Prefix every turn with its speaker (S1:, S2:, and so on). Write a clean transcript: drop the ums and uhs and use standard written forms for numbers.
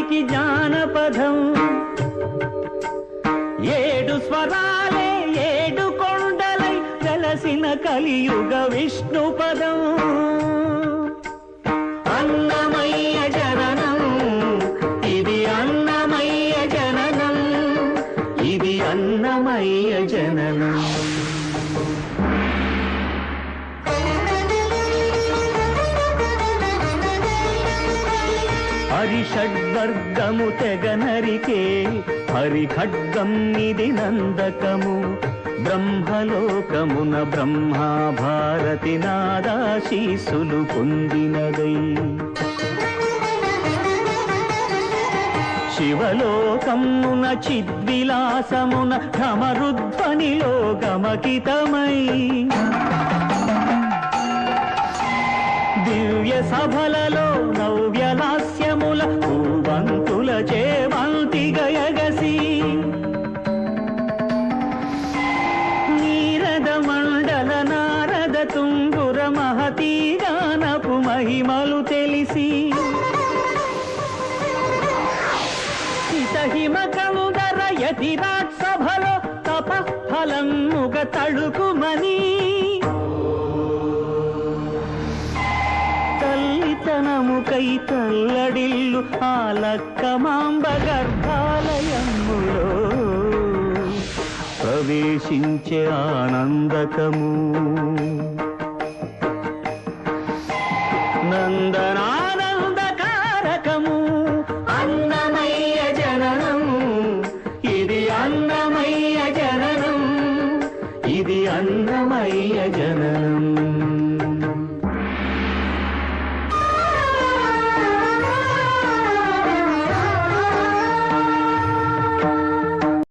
S1: జాతికి జానపదం. 7 స్వరాలే 7 కొండలై వెలసిన కలియుగ విష్ణు పదం. అన్నమయ్య జననం ఇది, అన్నమయ్య జననం ఇది, అన్నమయ్య జననం. హరిషడ్వర్గము తెగనరికే హరిఖడ్గం ఇది నందకము. బ్రహ్మలోకమున బ్రహ్మా భారతి నాదాశీసులు పొందినదై. శివలోకమున చిద్విలాసమున ఢమరుధ్వనిలో గమకితమై. దివ్య సభలలో నవ్యలాస్యముల పూవంతుల చేవంతి గయగసి. నీరద మండల నారద తుంగుర మహతీ గానపు మహిమలు తెలిసి. హితహిమ కందర యతిరాట్ సభలో తపఃఫలం ముగ తళుకుమని. తల్లితనముకై తల్లడిల్లు ఆలక్కమాంబ గర్భాలయములో ప్రవేశించే ఆనందకము.